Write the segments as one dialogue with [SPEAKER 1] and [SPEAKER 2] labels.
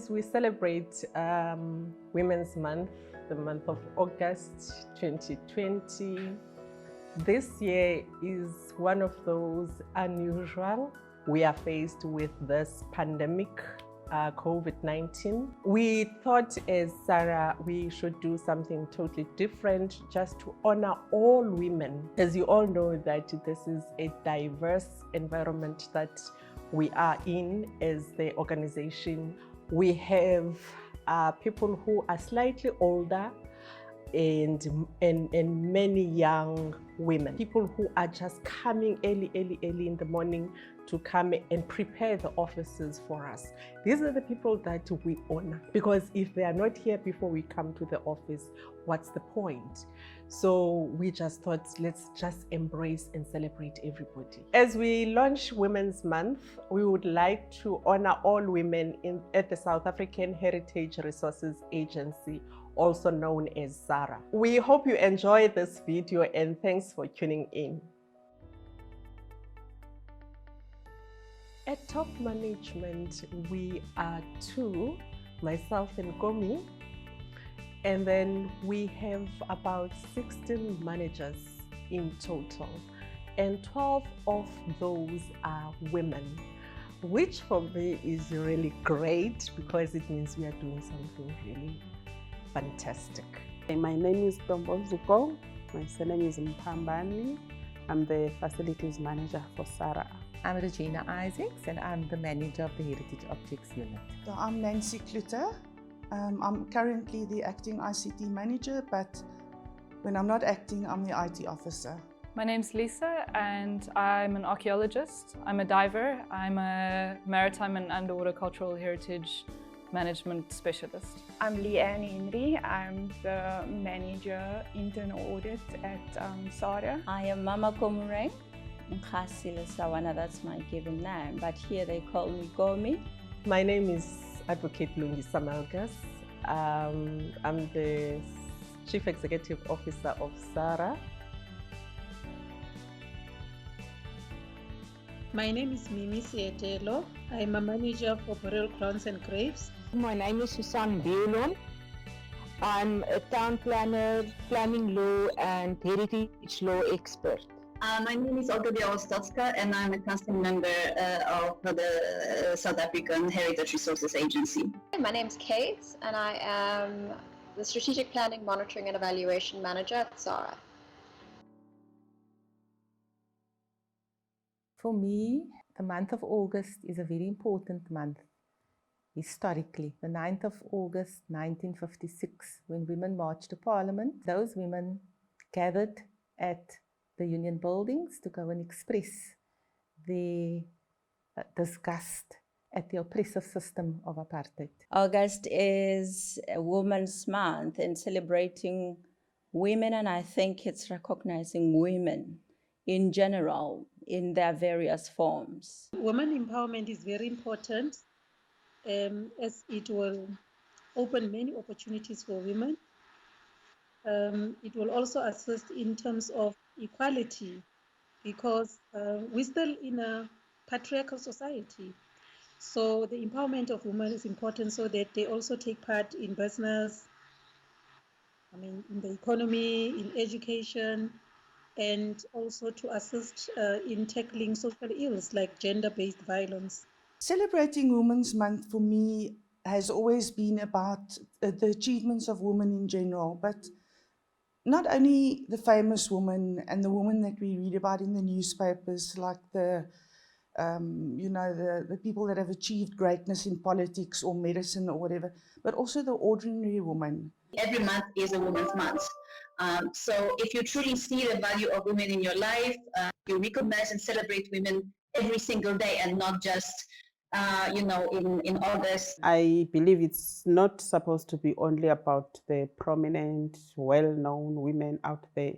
[SPEAKER 1] as we celebrate Women's Month, the month of August 2020, this year is one of those unusual. We are faced with this pandemic, COVID-19. We thought as SAHRA we should do something totally different just to honor all women. As you all know that this is a diverse environment that we are in as the organization. We have people who are slightly older and many young women, people who are just coming early in the morning to come and prepare the offices for us. These are the people that we honor, because if they are not here before we come to the office, what's the point? So we just thought, let's just embrace and celebrate everybody. As we launch Women's Month, we would like to honor all women at the South African Heritage Resources Agency, also known as SAHRA. We hope you enjoy this video and thanks for tuning in. At top management, we are two, myself and Gomi, and then we have about 16 managers in total, and 12 of those are women, which for me is really great because it means we are doing something really fantastic.
[SPEAKER 2] My name is Tombozuko. My surname is Mpambani. I'm the facilities manager for SAHRA.
[SPEAKER 3] I'm REGINA ISSACS and I'm the manager of the Heritage Objects Unit.
[SPEAKER 4] So I'm CLOETE. I'm currently the acting ICT manager, but when I'm not acting, I'm the IT officer.
[SPEAKER 5] My name's Lisa and I'm an archaeologist. I'm a diver. I'm a maritime and underwater cultural heritage management specialist.
[SPEAKER 6] I'm Leanne Henry. I'm the manager internal audit at SAHRA.
[SPEAKER 7] I am Mama Komureng. Nkasile Sawana, that's my given name, but here they call me Gomi.
[SPEAKER 1] My name is Advocate LUNGISA MALGAS. I'm the Chief Executive Officer of SAHRA.
[SPEAKER 8] My name is Mimi SEETELO. I'm a manager for burial grounds and graves.
[SPEAKER 9] My name is BOUILLON. I'm a town planner, planning law and heritage law expert.
[SPEAKER 10] My name is OLGA BIALOSTOCKA and I'm a council member of the South African Heritage Resources Agency.
[SPEAKER 11] My name is Kate and I am the Strategic Planning, Monitoring and Evaluation Manager at SAHRA.
[SPEAKER 3] For me, the month of August is a very important month. Historically, the 9th of August 1956, when women marched to Parliament, those women gathered at the Union buildings to go and express their disgust at the oppressive system of apartheid.
[SPEAKER 7] August is a Women's Month and celebrating women, and I think it's recognizing women in general in their various forms.
[SPEAKER 8] Women empowerment is very important as it will open many opportunities for women. It will also assist in terms of equality because we're still in a patriarchal society. So the empowerment of women is important so that they also take part in business, in the economy, in education, and also to assist in tackling social ills like gender-based violence.
[SPEAKER 4] Celebrating Women's Month for me has always been about the achievements of women in general, but not only the famous women and the women that we read about in the newspapers, like the people that have achieved greatness in politics or medicine or whatever, but also the ordinary woman.
[SPEAKER 10] Every month is a Women's Month. So if you truly see the value of women in your life, you recognize and celebrate women every single day and not just in August.
[SPEAKER 2] I believe it's not supposed to be only about the prominent, well-known women out there,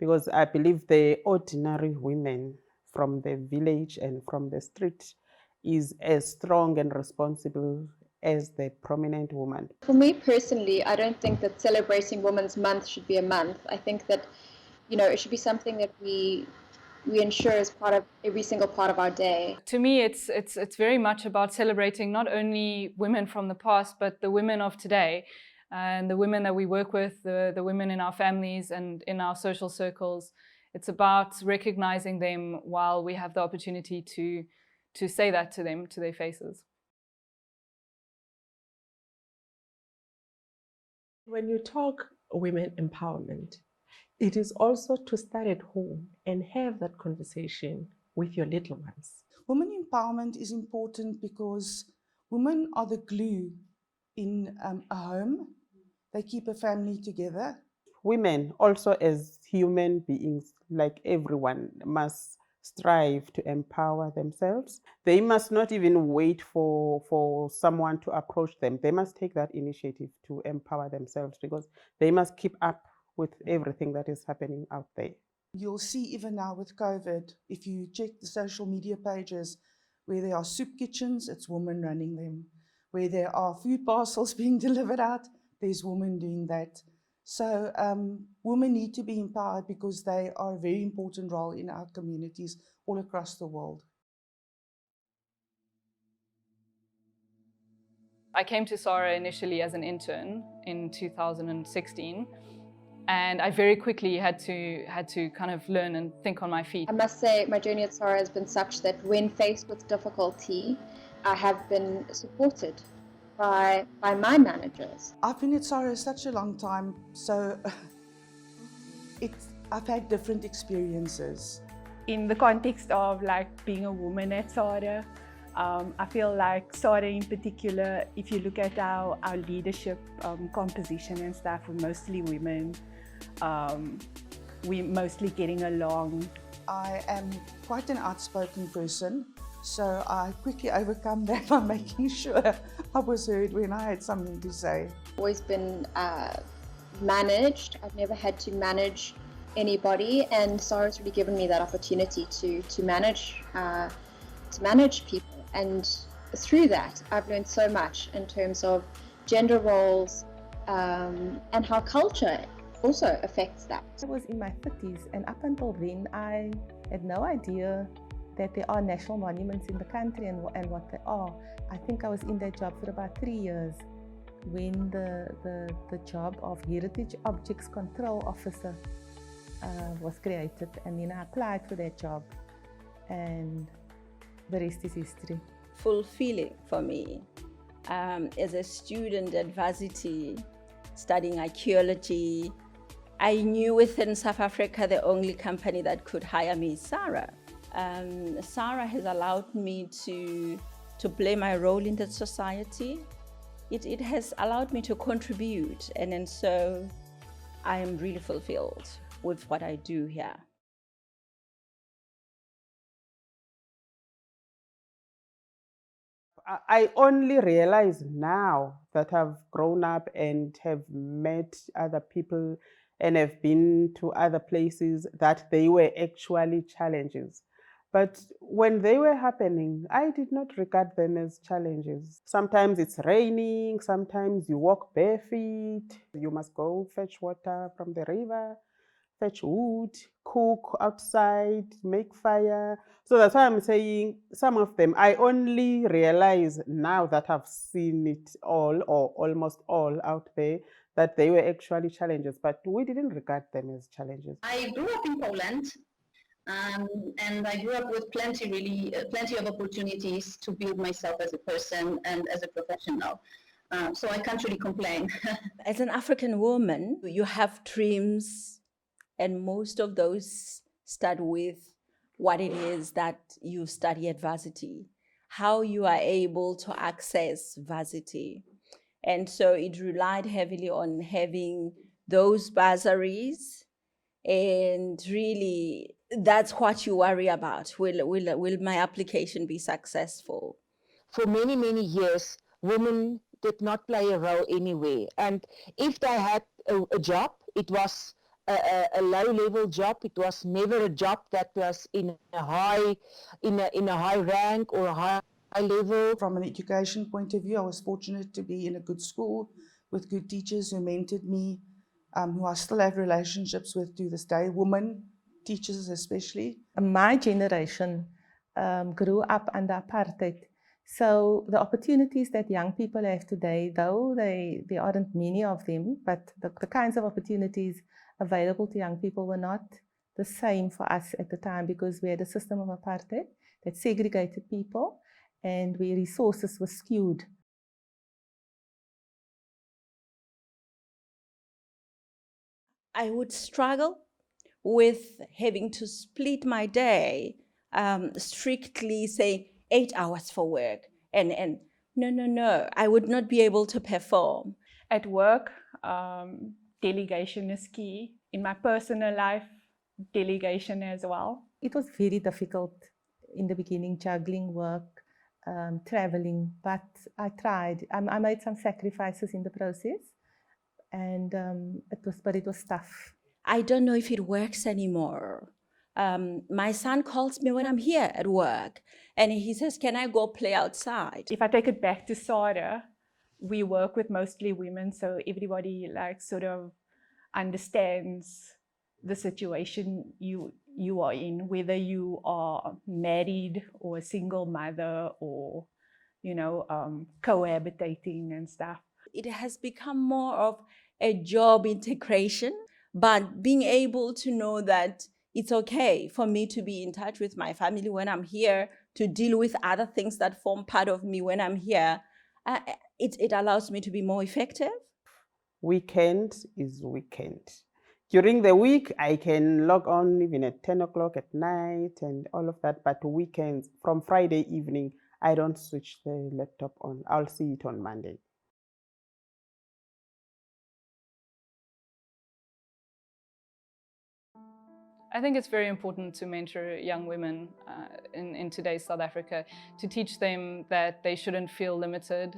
[SPEAKER 2] because I believe the ordinary women from the village and from the street is as strong and responsible as the prominent woman.
[SPEAKER 11] For me personally, I don't think that celebrating Women's Month should be a month. I think that, it should be something that we we ensure is part of every single part of our day.
[SPEAKER 5] To me, it's very much about celebrating not only women from the past, but the women of today, and the women that we work with, the women in our families and in our social circles. It's about recognizing them while we have the opportunity to say that to them, to their faces.
[SPEAKER 1] When you talk women empowerment, it is also to start at home and have that conversation with your little ones.
[SPEAKER 4] Women empowerment is important because women are the glue in a home. They keep a family together.
[SPEAKER 2] Women also, as human beings, like everyone, must strive to empower themselves. They must not even wait for someone to approach them. They must take that initiative to empower themselves, because they must keep up with everything that is happening out there.
[SPEAKER 4] You'll see even now with COVID, if you check the social media pages, where there are soup kitchens, it's women running them. Where there are food parcels being delivered out, there's women doing that. So women need to be empowered because they are a very important role in our communities all across the world.
[SPEAKER 5] I came to SAHRA initially as an intern in 2016, and I very quickly had to kind of learn and think on my feet.
[SPEAKER 11] I must say my journey at SAHRA has been such that when faced with difficulty, I have been supported by my managers.
[SPEAKER 4] I've been at SAHRA such a long time, so I've had different experiences.
[SPEAKER 6] In the context of like being a woman at SAHRA, I feel like SAHRA in particular, if you look at our leadership composition and stuff, we're mostly women. We're mostly getting along.
[SPEAKER 4] I am quite an outspoken person, so I quickly overcome that by making sure I was heard when I had something to say.
[SPEAKER 11] Always been managed. I've never had to manage anybody, and SAHRA's really given me that opportunity to manage people. And through that, I've learned so much in terms of gender roles and how culture also affects that.
[SPEAKER 3] I was in my 30s, and up until then, I had no idea that there are national monuments in the country and what they are. I think I was in that job for about 3 years when the job of Heritage Objects Control Officer was created, and then I applied for that job, and the rest is history.
[SPEAKER 7] Fulfilling for me. As a student at varsity studying archaeology, I knew within South Africa the only company that could hire me is SAHRA. SAHRA has allowed me to play my role in the society. It has allowed me to contribute, and so I am really fulfilled with what I do here.
[SPEAKER 2] I only realize now that I've grown up and have met other people and have been to other places that they were actually challenges. But when they were happening, I did not regard them as challenges. Sometimes it's raining, sometimes you walk barefoot, you must go fetch water from the river, fetch wood, cook outside, make fire. So that's why I'm saying some of them, I only realize now that I've seen it all or almost all out there, that they were actually challenges, but we didn't regard them as challenges.
[SPEAKER 10] I grew up in Poland, and I grew up with plenty of opportunities to build myself as a person and as a professional. So I can't really complain.
[SPEAKER 7] As an African woman, you have dreams, and most of those start with what it is that you study at varsity, how you are able to access varsity. And so it relied heavily on having those bursaries, and really that's what you worry about. Will my application be successful?
[SPEAKER 9] For many, many years, women did not play a role anywhere. And if they had a job, it was a low-level job. It was never a job that was in a high rank or a high level.
[SPEAKER 4] From an education point of view, I was fortunate to be in a good school with good teachers who mentored me, who I still have relationships with to this day, women teachers especially?
[SPEAKER 3] My generation grew up under apartheid. So the opportunities that young people have today, though there aren't many of them, but the kinds of opportunities available to young people were not the same for us at the time, because we had a system of apartheid that segregated people and where resources were skewed.
[SPEAKER 7] I would struggle with having to split my day, strictly saying 8 hours for work. And no, I would not be able to perform.
[SPEAKER 6] At work, delegation is key. In my personal life, delegation as well.
[SPEAKER 3] It was very difficult in the beginning, juggling work, traveling, but I tried. I made some sacrifices in the process, and it was tough.
[SPEAKER 7] I don't know if it works anymore. My son calls me when I'm here at work, and he says, "Can I go play outside?"
[SPEAKER 6] If I take it back to SAHRA, we work with mostly women, so everybody sort of understands the situation you are in, whether you are married or a single mother or, cohabitating and stuff.
[SPEAKER 7] It has become more of a job integration, but being able to know that it's okay for me to be in touch with my family when I'm here, to deal with other things that form part of me when I'm here, it allows me to be more effective.
[SPEAKER 2] Weekend is weekend. During the week, I can log on even at 10 o'clock at night and all of that, but weekends, from Friday evening, I don't switch the laptop on. I'll see it on Monday.
[SPEAKER 5] I think it's very important to mentor young women in today's South Africa, to teach them that they shouldn't feel limited,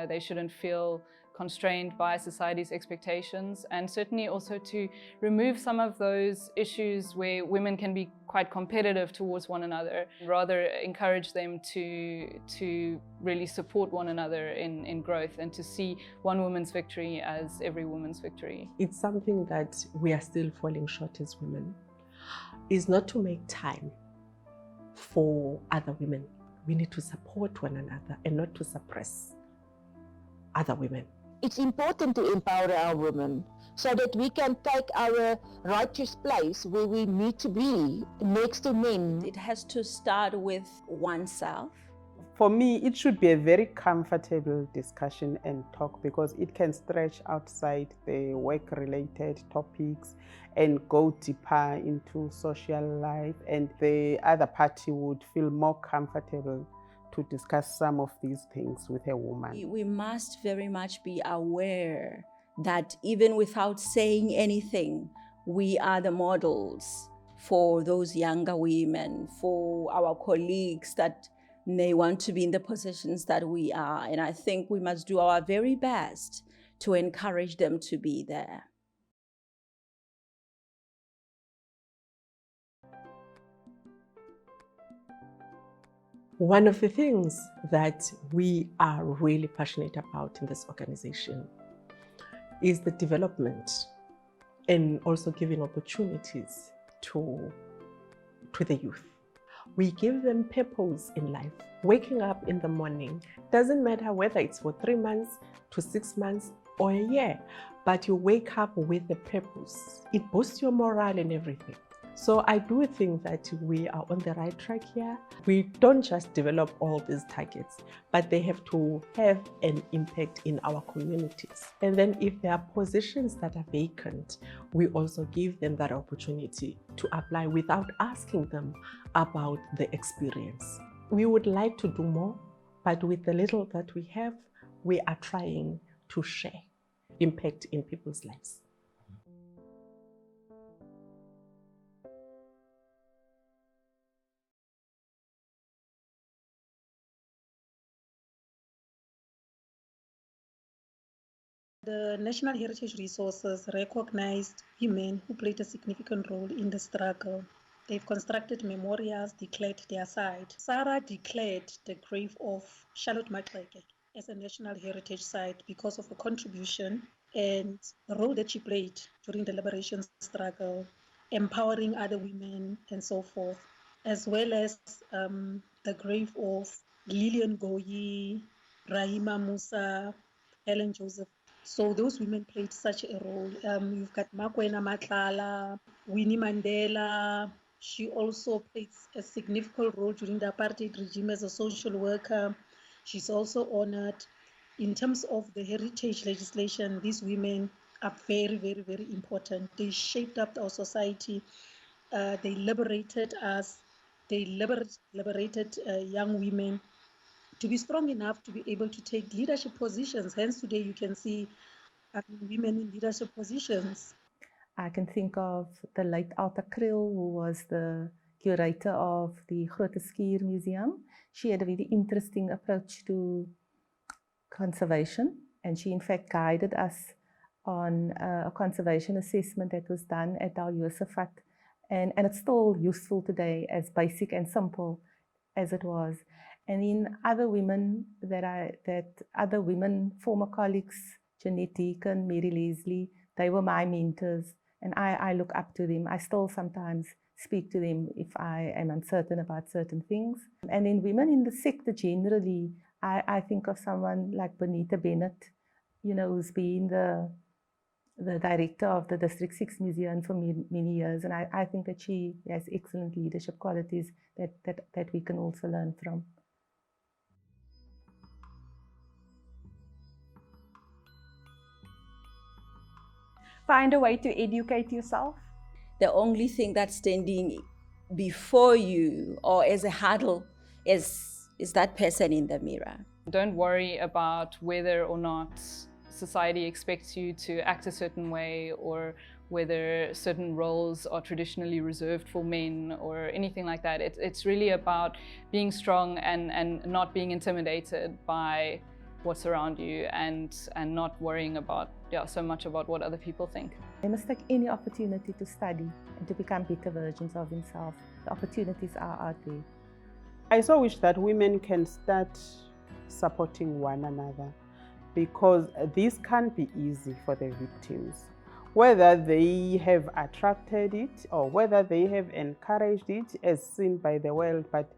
[SPEAKER 5] they shouldn't feel constrained by society's expectations, and certainly also to remove some of those issues where women can be quite competitive towards one another, rather encourage them to really support one another in growth and to see one woman's victory as every woman's victory.
[SPEAKER 1] It's something that we are still falling short as women, is not to make time for other women. We need to support one another and not to suppress other women.
[SPEAKER 9] It's important to empower our women so that we can take our righteous place where we need to be next to men.
[SPEAKER 7] It has to start with oneself.
[SPEAKER 2] For me, it should be a very comfortable discussion and talk, because it can stretch outside the work-related topics and go deeper into social life, and the other party would feel more comfortable to discuss some of these things with a woman.
[SPEAKER 7] We must very much be aware that even without saying anything, we are the models for those younger women, for our colleagues that may want to be in the positions that we are. And I think we must do our very best to encourage them to be there.
[SPEAKER 1] One of the things that we are really passionate about in this organization is the development and also giving opportunities to the youth. We give them purpose in life. Waking up in the morning, doesn't matter whether it's for 3 months to 6 months or a year, but you wake up with a purpose. It boosts your morale and everything. So I do think that we are on the right track here. We don't just develop all these targets, but they have to have an impact in our communities. And then if there are positions that are vacant, we also give them that opportunity to apply without asking them about the experience. We would like to do more, but with the little that we have, we are trying to share impact in people's lives.
[SPEAKER 8] The National Heritage Resources recognized women who played a significant role in the struggle. They've constructed memorials, declared their site. SAHRA declared the grave of Charlotte Maxeke as a National Heritage Site because of her contribution and the role that she played during the liberation struggle empowering other women and so forth, as well as the grave of Lillian Goyi, Rahima Musa, Helen Joseph. So those women played such a role. You've got Makwena Matlala, Winnie Mandela. She also played a significant role during the apartheid regime as a social worker. She's also honored. In terms of the heritage legislation, these women are very, very, very important. They shaped up our society. They liberated us. They liberated young women to be strong enough to be able to take leadership positions. Hence, today you can see women in leadership positions.
[SPEAKER 3] I can think of the late Alta Kriel, who was the curator of the Grote Schuur Museum. She had a very interesting approach to conservation, and she in fact guided us on a conservation assessment that was done at our Yosafat, and it's still useful today, as basic and simple as it was. And in other women other women, former colleagues, Jeanette Deacon, Mary Leslie, they were my mentors, and I look up to them. I still sometimes speak to them if I am uncertain about certain things. And in women in the sector generally, I think of someone like Bonita Bennett, you know, who's been the director of the District 6 Museum for many years, and I think that she has excellent leadership qualities that we can also learn from.
[SPEAKER 6] Find a way to educate yourself.
[SPEAKER 7] The only thing that's standing before you or as a hurdle is that person in the mirror.
[SPEAKER 5] Don't worry about whether or not society expects you to act a certain way, or whether certain roles are traditionally reserved for men or anything like that. It's really about being strong and not being intimidated by what's around you, and not worrying about so much about what other people think.
[SPEAKER 3] They must take any opportunity to study and to become better versions of themselves. The opportunities are out there.
[SPEAKER 2] I so wish that women can start supporting one another, because this can't be easy for the victims. Whether they have attracted it or whether they have encouraged it as seen by the world, but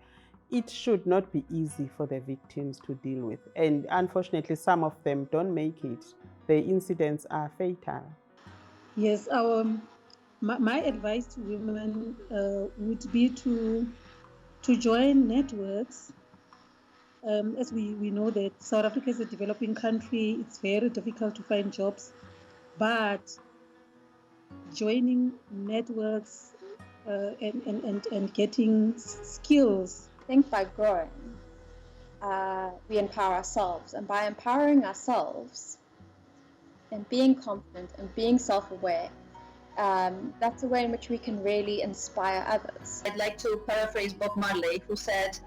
[SPEAKER 2] it should not be easy for the victims to deal with. And unfortunately, some of them don't make it. The incidents are fatal.
[SPEAKER 8] Yes, my advice to women would be to join networks. As we know that South Africa is a developing country, it's very difficult to find jobs, but joining networks and getting skills.
[SPEAKER 11] I think by growing, we empower ourselves, and by empowering ourselves and being confident and being self-aware, that's a way in which we can really inspire others.
[SPEAKER 10] I'd like to paraphrase Bob Marley, who said,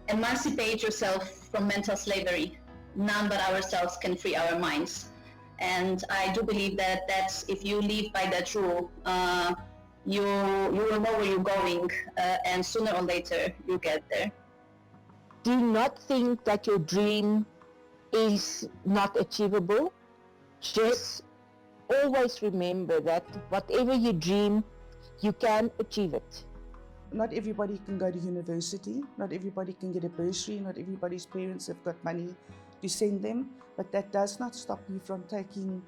[SPEAKER 10] emancipate yourself from mental slavery. None but ourselves can free our minds. And I do believe that if you live by that rule, you will know where you're going, and sooner or later you get there.
[SPEAKER 9] Do not think that your dream is not achievable. Just always remember that whatever you dream, you can achieve it.
[SPEAKER 4] Not everybody can go to university, not everybody can get a bursary, not everybody's parents have got money to send them, but that does not stop you from taking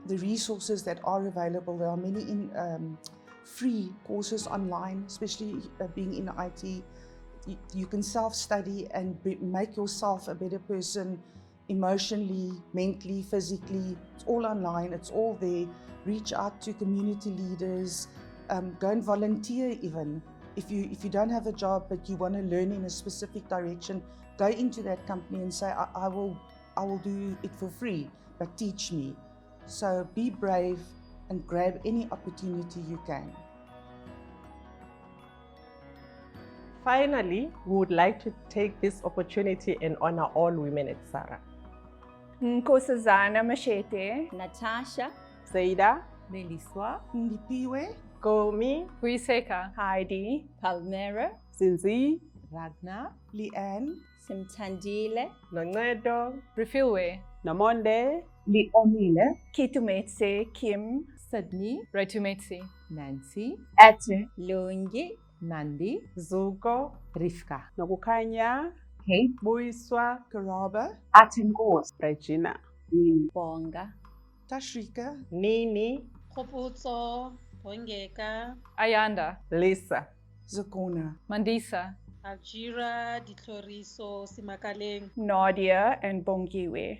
[SPEAKER 4] the resources that are available. There are many free courses online, especially being in IT. You can self-study and make yourself a better person emotionally, mentally, physically. It's all online, it's all there. Reach out to community leaders, go and volunteer even. If you don't have a job but you want to learn in a specific direction, go into that company and say, I will do it for free, but teach me. So be brave and grab any opportunity you can.
[SPEAKER 1] Finally, we would like to take this opportunity and honor all women at SAHRA.
[SPEAKER 6] Nkosazana Machete,
[SPEAKER 7] Natasha,
[SPEAKER 2] Zaida,
[SPEAKER 3] Meliswa,
[SPEAKER 4] Ndipiwe,
[SPEAKER 1] Komi,
[SPEAKER 5] Vuiseka,
[SPEAKER 6] Heidi,
[SPEAKER 7] Palmera,
[SPEAKER 2] Zinzi,
[SPEAKER 3] Ragnar,
[SPEAKER 4] Leanne,
[SPEAKER 7] Simtandile,
[SPEAKER 1] Noncedo,
[SPEAKER 5] Refilwe,
[SPEAKER 2] Namonde,
[SPEAKER 6] Leonile, Kitumetse, Kim,
[SPEAKER 3] Sydney,
[SPEAKER 5] Retumetsi,
[SPEAKER 3] Nancy,
[SPEAKER 6] Ate,
[SPEAKER 7] Lungi,
[SPEAKER 3] Nandi,
[SPEAKER 1] Zuko,
[SPEAKER 3] Rivka.
[SPEAKER 2] Nokukhanya,
[SPEAKER 6] Kate,
[SPEAKER 1] Buiswa,
[SPEAKER 4] Karaba,
[SPEAKER 6] Atenkosi,
[SPEAKER 2] Regina.
[SPEAKER 7] Bonga,
[SPEAKER 4] Tashrika,
[SPEAKER 1] Nini,
[SPEAKER 8] Khoputso, Bongeka,
[SPEAKER 5] Ayanda,
[SPEAKER 1] Lisa,
[SPEAKER 4] Zakona,
[SPEAKER 5] Mandisa,
[SPEAKER 8] Ajira, Ditloriso, Simakaleng,
[SPEAKER 6] Nadia, and Bongiwe.